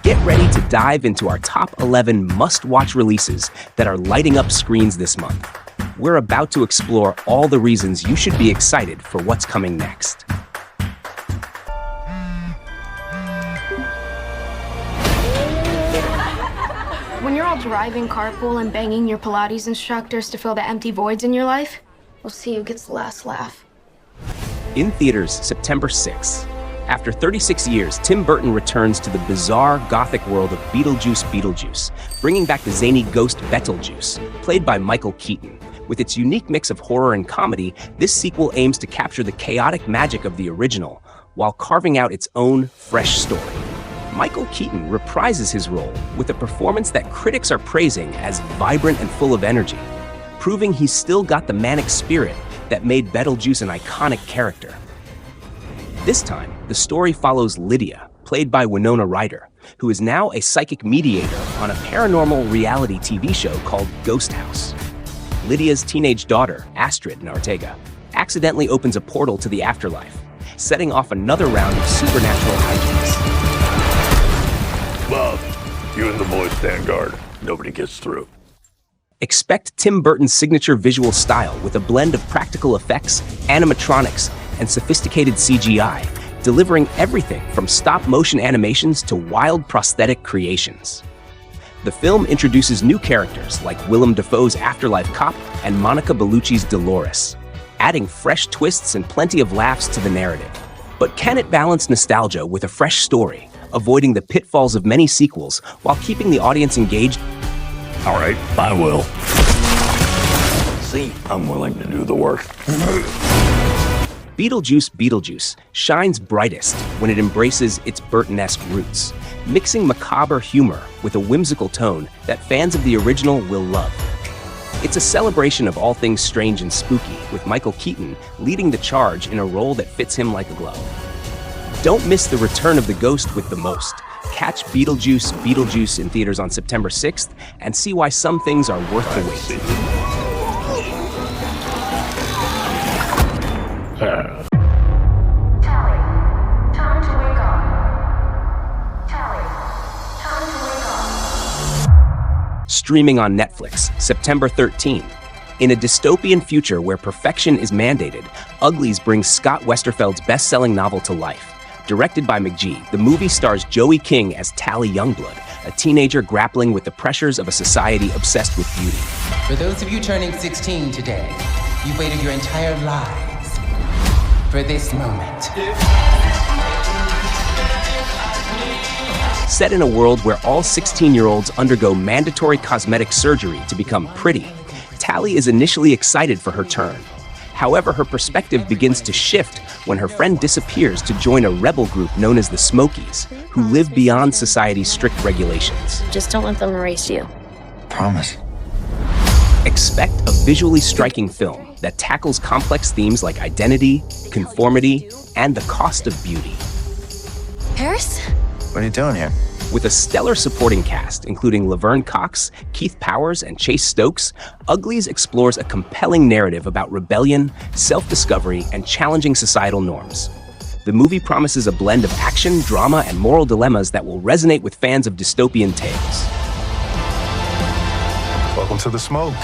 Get ready to dive into our top 11 must-watch releases that are lighting up screens this month. We're about to explore all the reasons you should be excited for what's coming next. When you're all driving carpool and banging your Pilates instructors to fill the empty voids in your life, we'll see who gets the last laugh. In theaters, September 6th. After 36 years, Tim Burton returns to the bizarre, gothic world of Beetlejuice, bringing back the zany ghost Betelgeuse, played by Michael Keaton. With its unique mix of horror and comedy, this sequel aims to capture the chaotic magic of the original, while carving out its own fresh story. Michael Keaton reprises his role with a performance that critics are praising as vibrant and full of energy, proving he's still got the manic spirit that made Betelgeuse an iconic character. This time, the story follows Lydia, played by Winona Ryder, who is now a psychic mediator on a paranormal reality TV show called Ghost House. Lydia's teenage daughter, Astrid Ortega, accidentally opens a portal to the afterlife, setting off another round of supernatural hijinks. Bob, you and the boys stand guard. Nobody gets through. Expect Tim Burton's signature visual style with a blend of practical effects, animatronics, and sophisticated CGI, delivering everything from stop-motion animations to wild prosthetic creations. The film introduces new characters like Willem Dafoe's afterlife cop and Monica Bellucci's Dolores, adding fresh twists and plenty of laughs to the narrative. But can it balance nostalgia with a fresh story, avoiding the pitfalls of many sequels while keeping the audience engaged? All right, I will. See, I'm willing to do the work. Beetlejuice shines brightest when it embraces its Burton-esque roots, mixing macabre humor with a whimsical tone that fans of the original will love. It's a celebration of all things strange and spooky, with Michael Keaton leading the charge in a role that fits him like a glove. Don't miss the return of the ghost with the most. Catch Beetlejuice in theaters on September 6th and see why some things are worth the wait. Tally, time to wake up. Tally, time to wake up. Streaming on Netflix, September 13. In a dystopian future where perfection is mandated, Uglies brings Scott Westerfeld's best-selling novel to life. Directed by McGee, the movie stars Joey King as Tally Youngblood, a teenager grappling with the pressures of a society obsessed with beauty. For those of you turning 16 today, you've waited your entire lives for this moment. Set in a world where all 16-year-olds undergo mandatory cosmetic surgery to become pretty, Tally is initially excited for her turn. However, her perspective begins to shift when her friend disappears to join a rebel group known as the Smokies, who live beyond society's strict regulations. Just don't let them erase you. Promise. Expect a visually striking film that tackles complex themes like identity, conformity, and the cost of beauty. Paris? What are you doing here? With a stellar supporting cast, including Laverne Cox, Keith Powers, and Chase Stokes, Uglies explores a compelling narrative about rebellion, self-discovery, and challenging societal norms. The movie promises a blend of action, drama, and moral dilemmas that will resonate with fans of dystopian tales. Welcome to the smoke.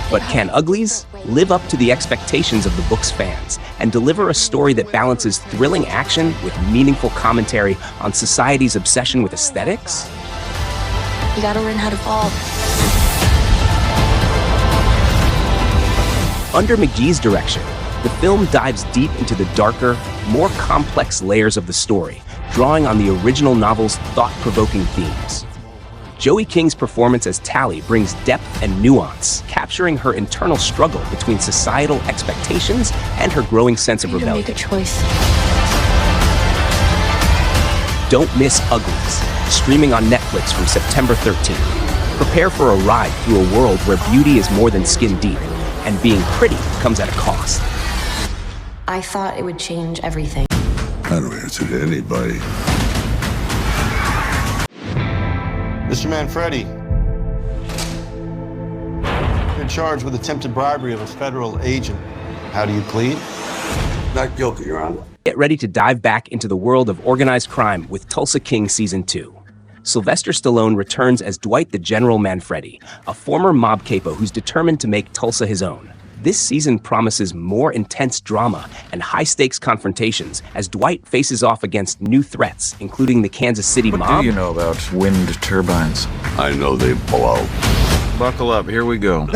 But can Uglies live up to the expectations of the book's fans and deliver a story that balances thrilling action with meaningful commentary on society's obsession with aesthetics? You gotta learn how to fall. Under McGee's direction, the film dives deep into the darker, more complex layers of the story, drawing on the original novel's thought-provoking themes. Joey King's performance as Tally brings depth and nuance, capturing her internal struggle between societal expectations and her growing sense of rebellion. Make a choice. Don't miss Uglies, streaming on Netflix from September 13th. Prepare for a ride through a world where beauty is more than skin deep, and being pretty comes at a cost. I thought it would change everything. I don't answer to anybody. Mr. Manfredi, you're charged with attempted bribery of a federal agent. How do you plead? Not guilty, Your Honor. Get ready to dive back into the world of organized crime with Tulsa King Season 2. Sylvester Stallone returns as Dwight the General Manfredi, a former mob capo who's determined to make Tulsa his own. This season promises more intense drama and high-stakes confrontations as Dwight faces off against new threats, including the Kansas City mob. What do you know about wind turbines? I know they blow. Buckle up, here we go.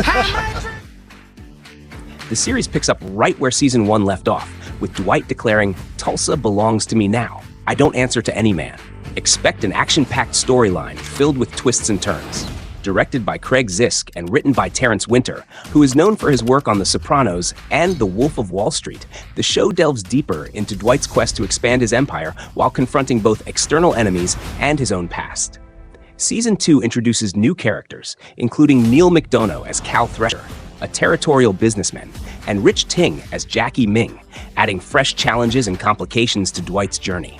The series picks up right where Season 1 left off, with Dwight declaring, "Tulsa belongs to me now. I don't answer to any man." Expect an action-packed storyline filled with twists and turns. Directed by Craig Zisk and written by Terrence Winter, who is known for his work on The Sopranos and The Wolf of Wall Street, the show delves deeper into Dwight's quest to expand his empire while confronting both external enemies and his own past. Season 2 introduces new characters, including Neil McDonough as Cal Thresher, a territorial businessman, and Rich Ting as Jackie Ming, adding fresh challenges and complications to Dwight's journey.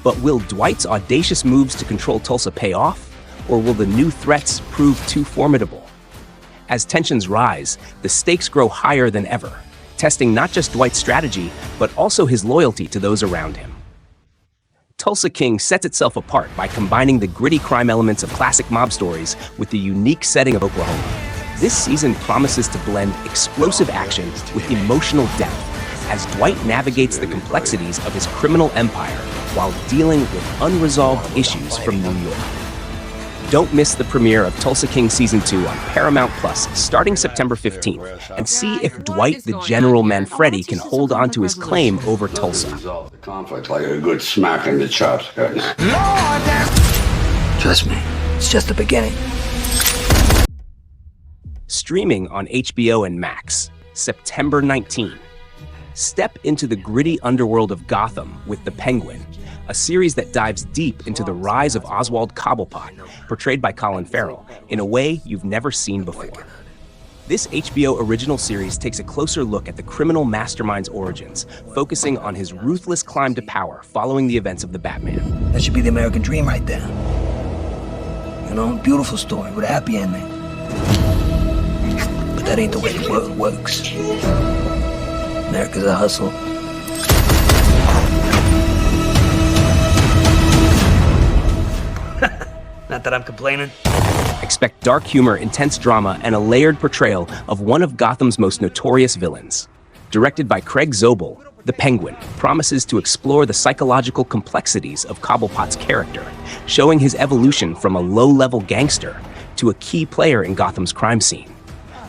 But will Dwight's audacious moves to control Tulsa pay off? Or will the new threats prove too formidable? As tensions rise, the stakes grow higher than ever, testing not just Dwight's strategy, but also his loyalty to those around him. Tulsa King sets itself apart by combining the gritty crime elements of classic mob stories with the unique setting of Oklahoma. This season promises to blend explosive action with emotional depth as Dwight navigates the complexities of his criminal empire while dealing with unresolved issues from New York. Don't miss the premiere of Tulsa King Season 2 on Paramount Plus starting September 15th and see if Dwight the General Manfredi can hold on to his claim over Tulsa. Resolve the conflict like a good smack in the chops, guys. Trust me, it's just the beginning. Streaming on HBO and Max, September 19. Step into the gritty underworld of Gotham with The Penguin, a series that dives deep into the rise of Oswald Cobblepot, portrayed by Colin Farrell, in a way you've never seen before. This HBO original series takes a closer look at the criminal mastermind's origins, focusing on his ruthless climb to power following the events of the Batman. That should be the American dream right there. You know, beautiful story with a happy ending. But that ain't the way the world works. America's a hustle. Not that I'm complaining. Expect dark humor, intense drama, and a layered portrayal of one of Gotham's most notorious villains. Directed by Craig Zobel, The Penguin promises to explore the psychological complexities of Cobblepot's character, showing his evolution from a low-level gangster to a key player in Gotham's crime scene.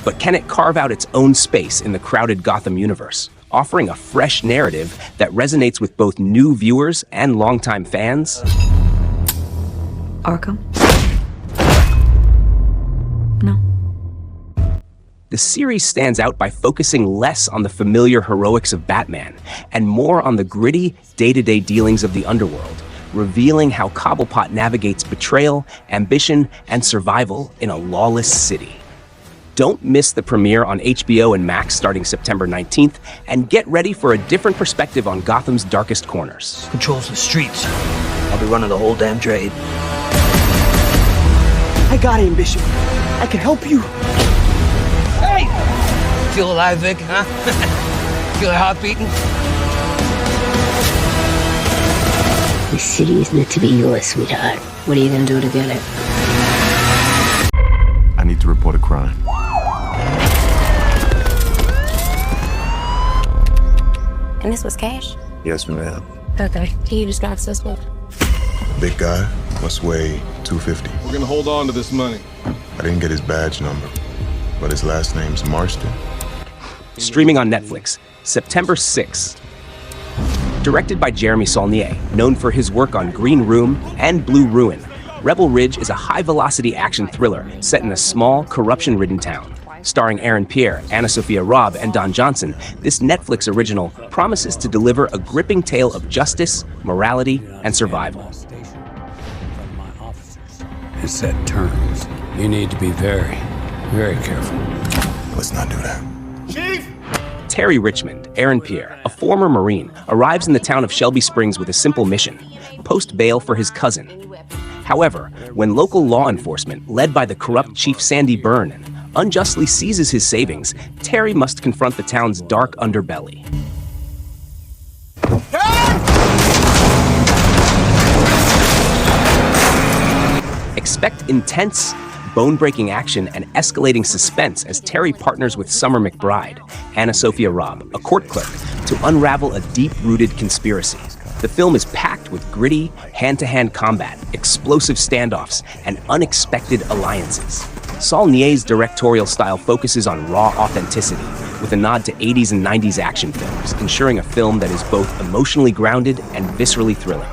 But can it carve out its own space in the crowded Gotham universe, offering a fresh narrative that resonates with both new viewers and longtime fans? Arkham? No. The series stands out by focusing less on the familiar heroics of Batman and more on the gritty, day-to-day dealings of the underworld, revealing how Cobblepot navigates betrayal, ambition, and survival in a lawless city. Don't miss the premiere on HBO and Max starting September 19th, and get ready for a different perspective on Gotham's darkest corners. Controls the streets. I'll be running the whole damn trade. I got ambition. I can help you. Hey! Feel alive, Vic, huh? Feel your heart beating? This city is meant to be yours, sweetheart. What are you gonna do to get it? I need to report a crime. And this was cash? Yes, ma'am. Okay. Can you describe suspect? Big guy must weigh 250. We're gonna hold on to this money. I didn't get his badge number, but his last name's Marston. Streaming on Netflix, September 6th. Directed by Jeremy Saulnier, known for his work on Green Room and Blue Ruin, Rebel Ridge is a high-velocity action thriller set in a small, corruption-ridden town. Starring Aaron Pierre, Anna Sophia Robb, and Don Johnson, this Netflix original promises to deliver a gripping tale of justice, morality, and survival. It set terms. You need to be very, very careful. Let's not do that. Chief! Terry Richmond, Aaron Pierre, a former Marine, arrives in the town of Shelby Springs with a simple mission: post bail for his cousin. However, when local law enforcement, led by the corrupt Chief Sandy Byrne, unjustly seizes his savings, Terry must confront the town's dark underbelly. Expect intense, bone-breaking action and escalating suspense as Terry partners with Summer McBride, Anna Sophia Robb, a court clerk, to unravel a deep-rooted conspiracy. The film is packed with gritty, hand-to-hand combat, explosive standoffs, and unexpected alliances. Saulnier's directorial style focuses on raw authenticity, with a nod to 80s and 90s action films, ensuring a film that is both emotionally grounded and viscerally thrilling.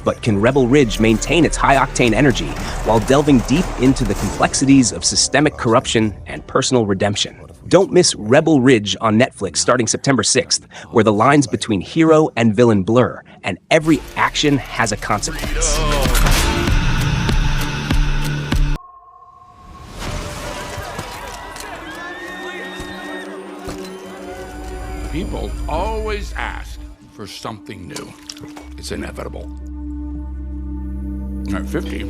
But can Rebel Ridge maintain its high-octane energy while delving deep into the complexities of systemic corruption and personal redemption? Don't miss Rebel Ridge on Netflix starting September 6th, where the lines between hero and villain blur, and every action has a consequence. People always ask for something new. It's inevitable. At 50,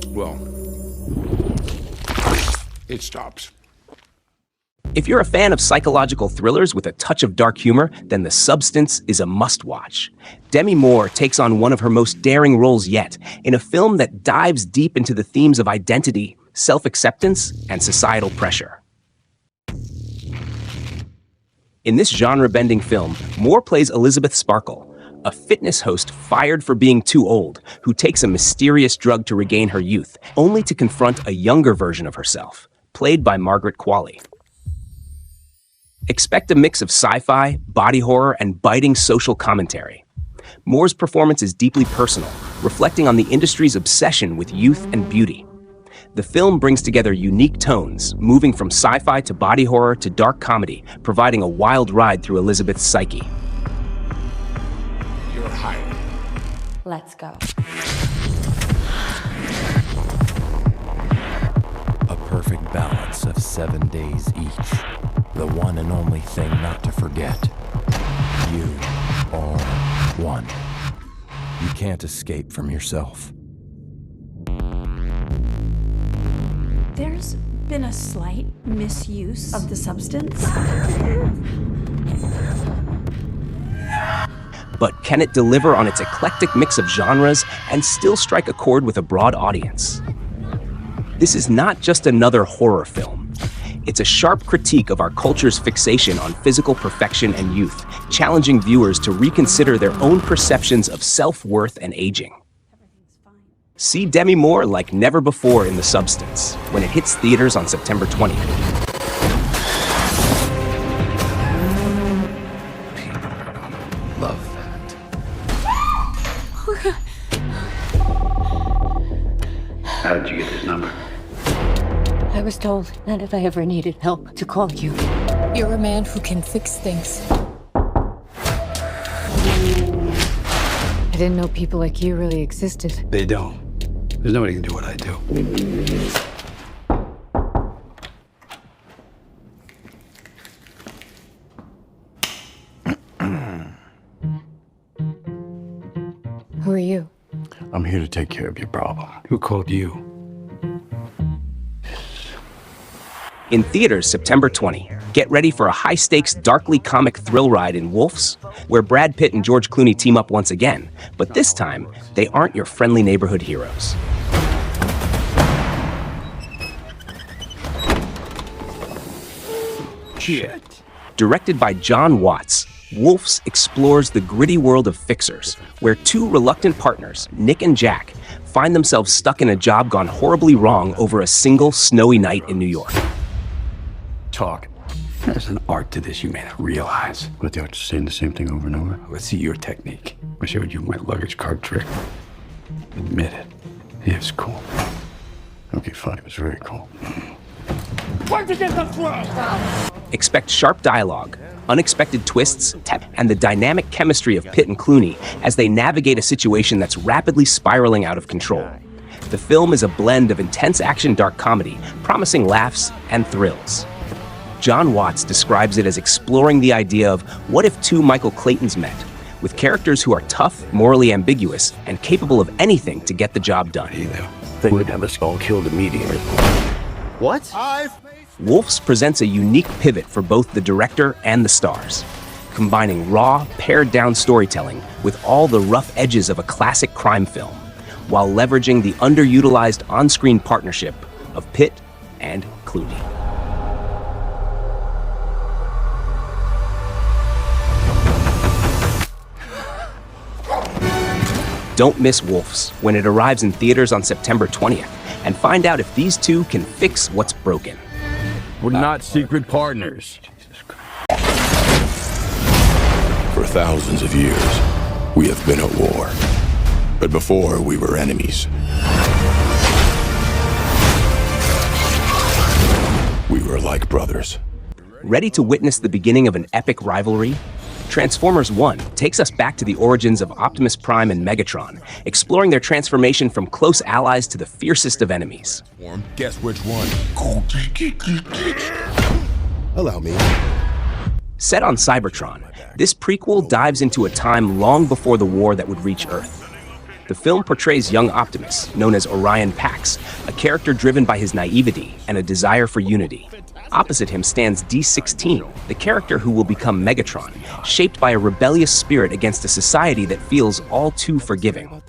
well, it stops. If you're a fan of psychological thrillers with a touch of dark humor, then The Substance is a must-watch. Demi Moore takes on one of her most daring roles yet, in a film that dives deep into the themes of identity, self-acceptance, and societal pressure. In this genre-bending film, Moore plays Elizabeth Sparkle, a fitness host fired for being too old, who takes a mysterious drug to regain her youth, only to confront a younger version of herself, played by Margaret Qualley. Expect a mix of sci-fi, body horror, and biting social commentary. Moore's performance is deeply personal, reflecting on the industry's obsession with youth and beauty. The film brings together unique tones, moving from sci-fi to body horror to dark comedy, providing a wild ride through Elizabeth's psyche. You're hired. Let's go. A perfect balance of 7 days each. The one and only thing not to forget. You are one. You can't escape from yourself. There's been a slight misuse of the substance. But can it deliver on its eclectic mix of genres and still strike a chord with a broad audience? This is not just another horror film. It's a sharp critique of our culture's fixation on physical perfection and youth, challenging viewers to reconsider their own perceptions of self-worth and aging. See Demi Moore like never before in The Substance, when it hits theaters on September 20th. Love that. How did you get this number? I was told that if I ever needed help, to call you. You're a man who can fix things. I didn't know people like you really existed. They don't. There's nobody can do what I do. Who are you? I'm here to take care of your problem. Who called you? In theaters September 20, get ready for a high-stakes, darkly comic thrill ride in Wolves, where Brad Pitt and George Clooney team up once again, but this time, they aren't your friendly neighborhood heroes. Shit. Directed by John Watts, Wolves explores the gritty world of fixers, where two reluctant partners, Nick and Jack, find themselves stuck in a job gone horribly wrong over a single snowy night in New York. Talk. There's an art to this you may not realize. What, the art just saying the same thing over and over? Let's see your technique. I showed you my luggage cart trick. Admit it. It was cool. Okay, fine. It was very cool. Where'd you get the throw? Expect sharp dialogue, unexpected twists, and the dynamic chemistry of Pitt and Clooney as they navigate a situation that's rapidly spiraling out of control. The film is a blend of intense action dark comedy, promising laughs and thrills. John Watts describes it as exploring the idea of what if two Michael Claytons met, with characters who are tough, morally ambiguous, and capable of anything to get the job done. They would have us all killed immediately. What? Wolves presents a unique pivot for both the director and the stars, combining raw, pared-down storytelling with all the rough edges of a classic crime film. while leveraging the underutilized on-screen partnership of Pitt and Clooney. Don't miss Wolves when it arrives in theaters on September 20th, and find out if these two can fix what's broken. We're not secret partners. For thousands of years, we have been at war. But before, we were enemies. We were like brothers. Ready to witness the beginning of an epic rivalry? Transformers 1 takes us back to the origins of Optimus Prime and Megatron, exploring their transformation from close allies to the fiercest of enemies. Guess which one? Allow me. Set on Cybertron, this prequel dives into a time long before the war that would reach Earth. The film portrays young Optimus, known as Orion Pax, a character driven by his naivety and a desire for unity. Opposite him stands D-16, the character who will become Megatron, shaped by a rebellious spirit against a society that feels all too forgiving.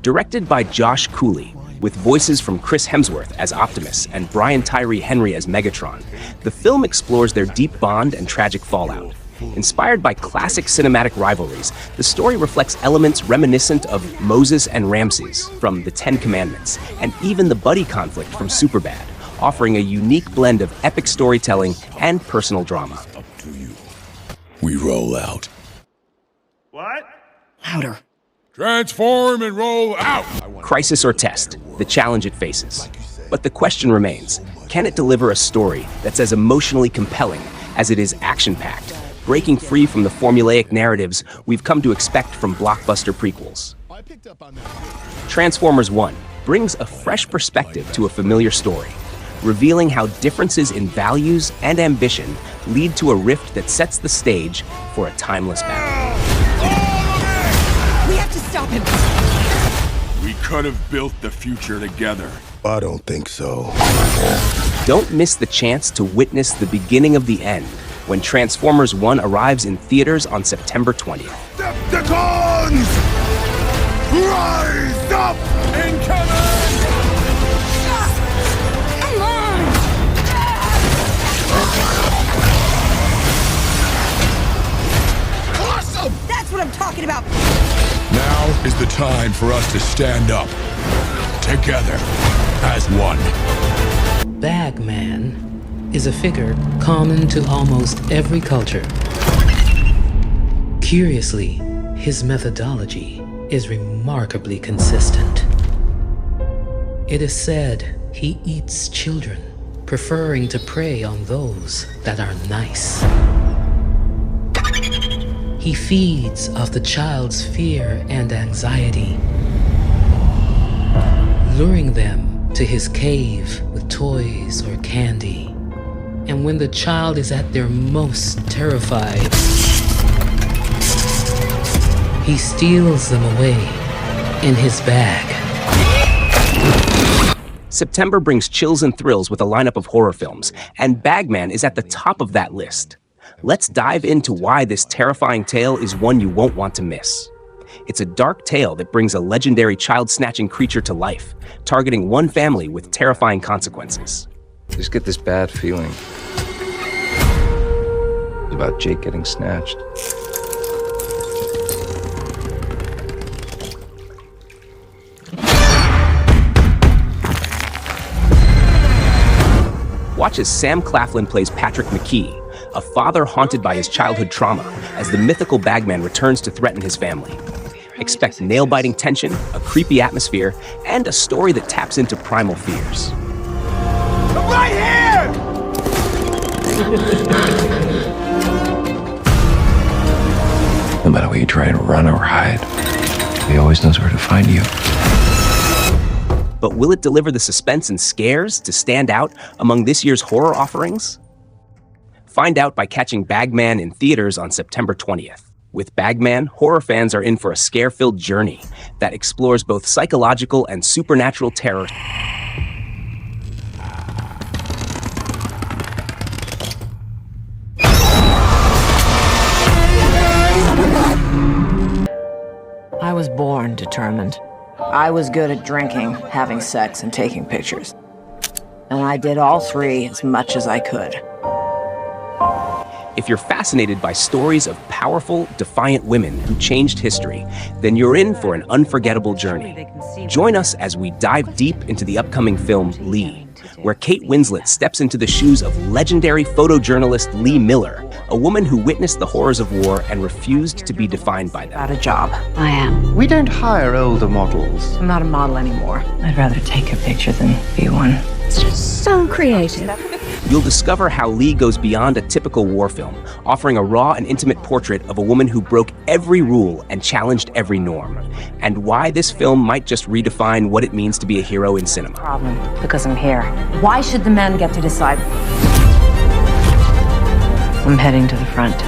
Directed by Josh Cooley, with voices from Chris Hemsworth as Optimus and Brian Tyree Henry as Megatron, the film explores their deep bond and tragic fallout. Inspired by classic cinematic rivalries, the story reflects elements reminiscent of Moses and Ramses from The Ten Commandments, and even the buddy conflict from Superbad, offering a unique blend of epic storytelling and personal drama. We roll out. What? Louder. Transform and roll out! Crisis or test, the challenge it faces. But the question remains, can it deliver a story that's as emotionally compelling as it is action-packed, breaking free from the formulaic narratives we've come to expect from blockbuster prequels? Transformers 1 brings a fresh perspective to a familiar story, revealing how differences in values and ambition lead to a rift that sets the stage for a timeless battle. We have to stop him. We could have built the future together. I don't think so. Don't miss the chance to witness the beginning of the end when Transformers 1 arrives in theaters on September 20th. Decepticons! Rise up! Incoming! Come on! Awesome! That's what I'm talking about. Now is the time for us to stand up together as one. Bagman is a figure common to almost every culture. Curiously, his methodology is remarkably consistent. It is said he eats children, preferring to prey on those that are nice. He feeds off the child's fear and anxiety, luring them to his cave with toys or candy. And when the child is at their most terrified, he steals them away in his bag. September brings chills and thrills with a lineup of horror films, and Bagman is at the top of that list. Let's dive into why this terrifying tale is one you won't want to miss. It's a dark tale that brings a legendary child-snatching creature to life, targeting one family with terrifying consequences. I just get this bad feeling about Jake getting snatched. Watch as Sam Claflin plays Patrick McKee, a father haunted by his childhood trauma, as the mythical Bagman returns to threaten his family. Expect nail-biting tension, a creepy atmosphere, and a story that taps into primal fears. I'm right here! No matter what you try and run or hide, he always knows where to find you. But will it deliver the suspense and scares to stand out among this year's horror offerings? Find out by catching Bagman in theaters on September 20th. With Bagman, horror fans are in for a scare-filled journey that explores both psychological and supernatural terror. I was born determined. I was good at drinking, having sex, and taking pictures. And I did all three as much as I could. If you're fascinated by stories of powerful, defiant women who changed history, then you're in for an unforgettable journey. Join us as we dive deep into the upcoming film Lee, where Kate Winslet steps into the shoes of legendary photojournalist Lee Miller, a woman who witnessed the horrors of war and refused to be defined by them. Got a job. I am. We don't hire older models. I'm not a model anymore. I'd rather take a picture than be one. It's just so creative. You'll discover how Lee goes beyond a typical war film, offering a raw and intimate portrait of a woman who broke every rule and challenged every norm, and why this film might just redefine what it means to be a hero in cinema. Problem, because I'm here. Why should the men get to decide? I'm heading to the front.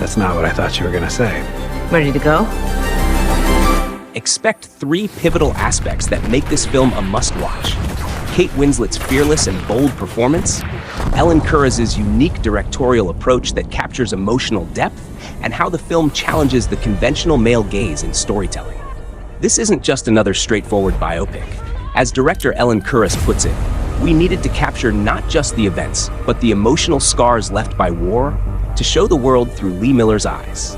That's not what I thought you were gonna say. Ready to go? Expect 3 pivotal aspects that make this film a must-watch. Kate Winslet's fearless and bold performance, Ellen Kuraz's unique directorial approach that captures emotional depth, and how the film challenges the conventional male gaze in storytelling. This isn't just another straightforward biopic. As director Ellen Kuras puts it, we needed to capture not just the events, but the emotional scars left by war to show the world through Lee Miller's eyes.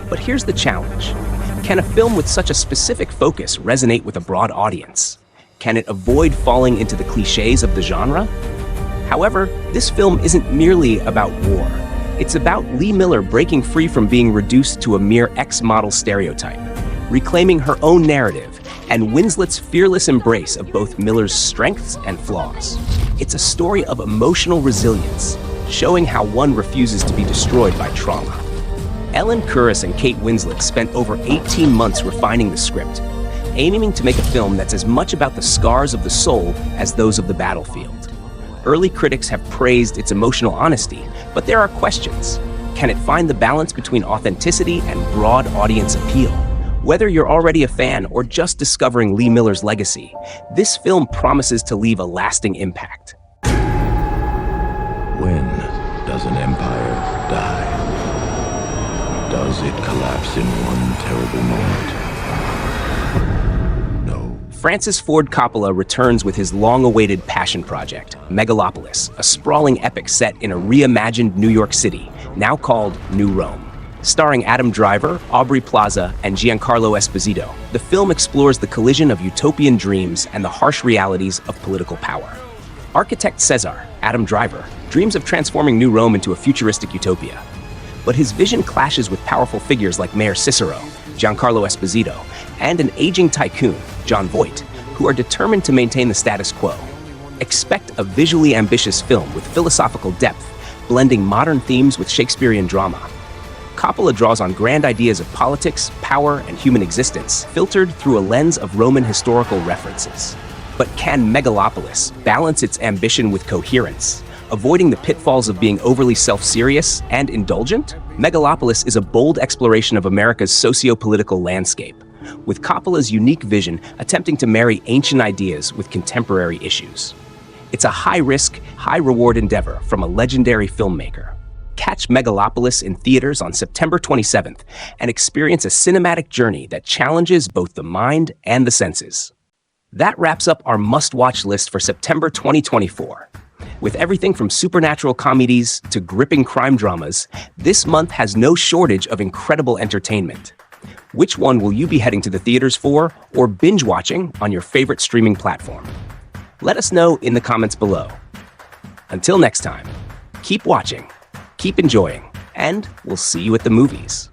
But here's the challenge. Can a film with such a specific focus resonate with a broad audience? Can it avoid falling into the cliches of the genre? However, this film isn't merely about war. It's about Lee Miller breaking free from being reduced to a mere ex-model stereotype, reclaiming her own narrative, and Winslet's fearless embrace of both Miller's strengths and flaws. It's a story of emotional resilience, showing how one refuses to be destroyed by trauma. Ellen Kuras and Kate Winslet spent over 18 months refining the script, aiming to make a film that's as much about the scars of the soul as those of the battlefield. Early critics have praised its emotional honesty, but there are questions. Can it find the balance between authenticity and broad audience appeal? Whether you're already a fan or just discovering Lee Miller's legacy, this film promises to leave a lasting impact. When does an empire die? Does it collapse in one terrible moment? Francis Ford Coppola returns with his long-awaited passion project, Megalopolis, a sprawling epic set in a reimagined New York City, now called New Rome. Starring Adam Driver, Aubrey Plaza, and Giancarlo Esposito, the film explores the collision of utopian dreams and the harsh realities of political power. Architect Cesar, Adam Driver, dreams of transforming New Rome into a futuristic utopia. But his vision clashes with powerful figures like Mayor Cicero, Giancarlo Esposito, and an aging tycoon, John Voight, who are determined to maintain the status quo. Expect a visually ambitious film with philosophical depth, blending modern themes with Shakespearean drama. Coppola draws on grand ideas of politics, power, and human existence, filtered through a lens of Roman historical references. But can Megalopolis balance its ambition with coherence, avoiding the pitfalls of being overly self-serious and indulgent? Megalopolis is a bold exploration of America's socio-political landscape, with Coppola's unique vision attempting to marry ancient ideas with contemporary issues. It's a high-risk, high-reward endeavor from a legendary filmmaker. Catch Megalopolis in theaters on September 27th and experience a cinematic journey that challenges both the mind and the senses. That wraps up our must-watch list for September 2024. With everything from supernatural comedies to gripping crime dramas, this month has no shortage of incredible entertainment. Which one will you be heading to the theaters for or binge watching on your favorite streaming platform? Let us know in the comments below. Until next time, keep watching, keep enjoying, and we'll see you at the movies.